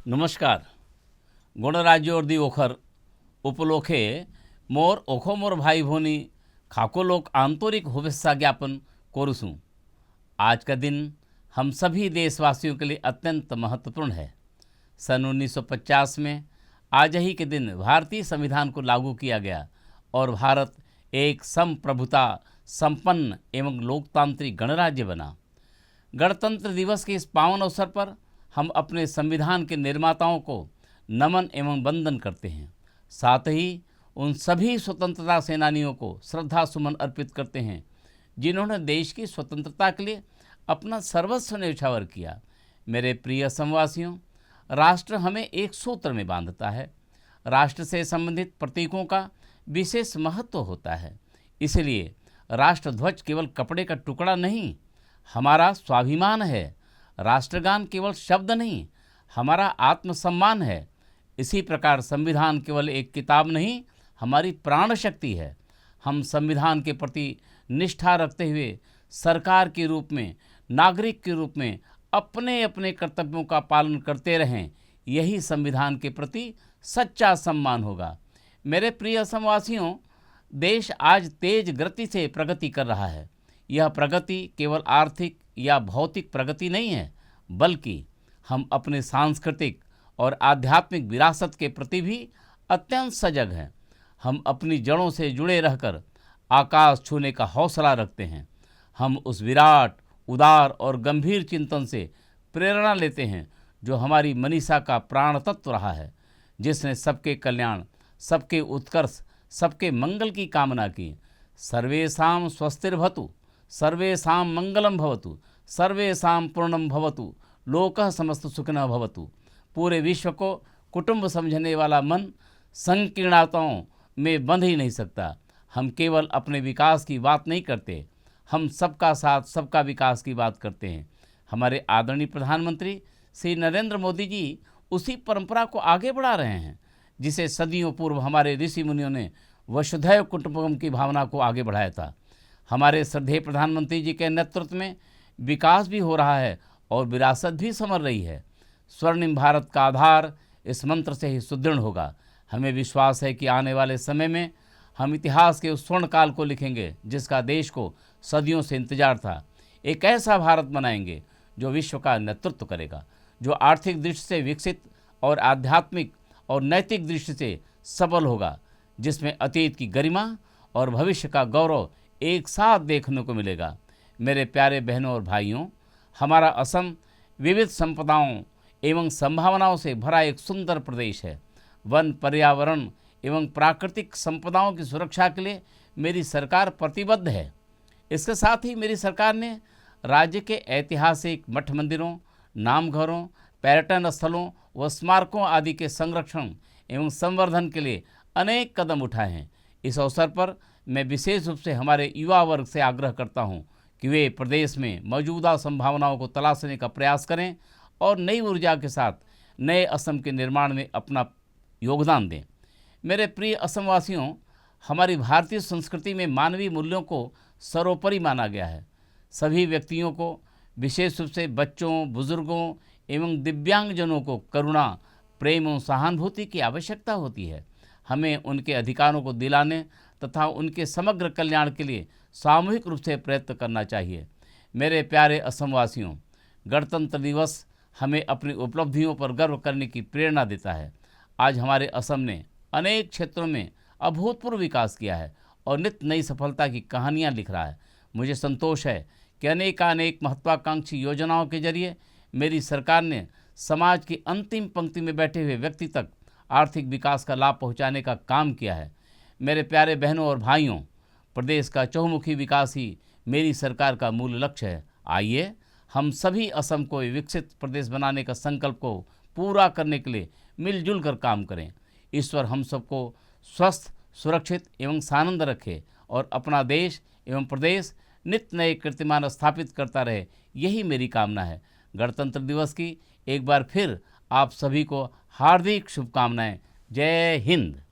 नमस्कार। गणराज्य और दी ओखर उपलोखे मोर ओखो मोर भाई भोनी खाको लोक आंतरिक शुभेच्छा ज्ञापन करूँ। आज का दिन हम सभी देशवासियों के लिए अत्यंत महत्वपूर्ण है। सन 1950 में आज ही के दिन भारतीय संविधान को लागू किया गया और भारत एक संप्रभुता संपन्न एवं लोकतांत्रिक गणराज्य बना। गणतंत्र दिवस के इस पावन अवसर पर हम अपने संविधान के निर्माताओं को नमन एवं वंदन करते हैं। साथ ही उन सभी स्वतंत्रता सेनानियों को श्रद्धा सुमन अर्पित करते हैं जिन्होंने देश की स्वतंत्रता के लिए अपना सर्वस्व न्यौछावर किया। मेरे प्रिय असमवासियों, राष्ट्र हमें एक सूत्र में बांधता है। राष्ट्र से संबंधित प्रतीकों का विशेष महत्व होता है। इसलिए राष्ट्रध्वज केवल कपड़े का टुकड़ा नहीं, हमारा स्वाभिमान है। राष्ट्रगान केवल शब्द नहीं, हमारा आत्मसम्मान है। इसी प्रकार संविधान केवल एक किताब नहीं, हमारी प्राण शक्ति है। हम संविधान के प्रति निष्ठा रखते हुए सरकार के रूप में, नागरिक के रूप में अपने अपने कर्तव्यों का पालन करते रहें। यही संविधान के प्रति सच्चा सम्मान होगा। मेरे प्रिय असमवासियों, देश आज तेज गति से प्रगति कर रहा है। यह प्रगति केवल आर्थिक या भौतिक प्रगति नहीं है, बल्कि हम अपने सांस्कृतिक और आध्यात्मिक विरासत के प्रति भी अत्यंत सजग हैं। हम अपनी जड़ों से जुड़े रहकर आकाश छूने का हौसला रखते हैं। हम उस विराट, उदार और गंभीर चिंतन से प्रेरणा लेते हैं जो हमारी मनीषा का प्राण तत्व रहा है, जिसने सबके कल्याण, सबके उत्कर्ष, सबके मंगल की कामना की। सर्वेषां स्वस्तिर्भवतु, सर्वेषां मंगलम भवतु, सर्वेषां पूर्णम भवतु, लोकः समस्त सुखिनः भवतु। पूरे विश्व को कुटुंब समझने वाला मन संकीर्णताओं में बंध ही नहीं सकता। हम केवल अपने विकास की बात नहीं करते, हम सबका साथ सबका विकास की बात करते हैं। हमारे आदरणीय प्रधानमंत्री श्री नरेंद्र मोदी जी उसी परंपरा को आगे बढ़ा रहे हैं जिसे सदियों पूर्व हमारे ऋषि मुनियों ने वसुधैव कुटुंबकम की भावना को आगे बढ़ाया था। हमारे श्रद्धेय प्रधानमंत्री जी के नेतृत्व में विकास भी हो रहा है और विरासत भी संवर रही है। स्वर्णिम भारत का आधार इस मंत्र से ही सुदृढ़ होगा। हमें विश्वास है कि आने वाले समय में हम इतिहास के उस स्वर्ण काल को लिखेंगे जिसका देश को सदियों से इंतजार था। एक ऐसा भारत बनाएंगे जो विश्व का नेतृत्व करेगा, जो आर्थिक दृष्टि से विकसित और आध्यात्मिक और नैतिक दृष्टि से सबल होगा, जिसमें अतीत की गरिमा और भविष्य का गौरव एक साथ देखने को मिलेगा। मेरे प्यारे बहनों और भाइयों, हमारा असम विविध संपदाओं एवं संभावनाओं से भरा एक सुंदर प्रदेश है। वन, पर्यावरण एवं प्राकृतिक संपदाओं की सुरक्षा के लिए मेरी सरकार प्रतिबद्ध है। इसके साथ ही मेरी सरकार ने राज्य के ऐतिहासिक मठ मंदिरों, नामघरों, पर्यटन स्थलों व स्मारकों आदि के संरक्षण एवं संवर्धन के लिए अनेक कदम उठाए हैं। इस अवसर पर मैं विशेष रूप से हमारे युवा वर्ग से आग्रह करता हूं कि वे प्रदेश में मौजूदा संभावनाओं को तलाशने का प्रयास करें और नई ऊर्जा के साथ नए असम के निर्माण में अपना योगदान दें। मेरे प्रिय असमवासियों, हमारी भारतीय संस्कृति में मानवीय मूल्यों को सर्वोपरि माना गया है। सभी व्यक्तियों को, विशेष रूप से बच्चों, बुजुर्गों एवं दिव्यांगजनों को करुणा, प्रेम और सहानुभूति की आवश्यकता होती है। हमें उनके अधिकारों को दिलाने तथा उनके समग्र कल्याण के लिए सामूहिक रूप से प्रयत्न करना चाहिए। मेरे प्यारे असमवासियों, गणतंत्र दिवस हमें अपनी उपलब्धियों पर गर्व करने की प्रेरणा देता है। आज हमारे असम ने अनेक क्षेत्रों में अभूतपूर्व विकास किया है और नित नई सफलता की कहानियां लिख रहा है। मुझे संतोष है कि अनेक महत्वाकांक्षी योजनाओं के जरिए मेरी सरकार ने समाज की अंतिम पंक्ति में बैठे हुए व्यक्ति तक आर्थिक विकास का लाभ पहुंचाने का काम किया है। मेरे प्यारे बहनों और भाइयों, प्रदेश का चहुमुखी विकास ही मेरी सरकार का मूल लक्ष्य है। आइए हम सभी असम को विकसित प्रदेश बनाने का संकल्प को पूरा करने के लिए मिलजुल कर काम करें। ईश्वर हम सबको स्वस्थ, सुरक्षित एवं सानंद रखे और अपना देश एवं प्रदेश नित नए कीर्तिमान स्थापित करता रहे, यही मेरी कामना है। गणतंत्र दिवस की एक बार फिर आप सभी को हार्दिक शुभकामनाएं। जय हिंद।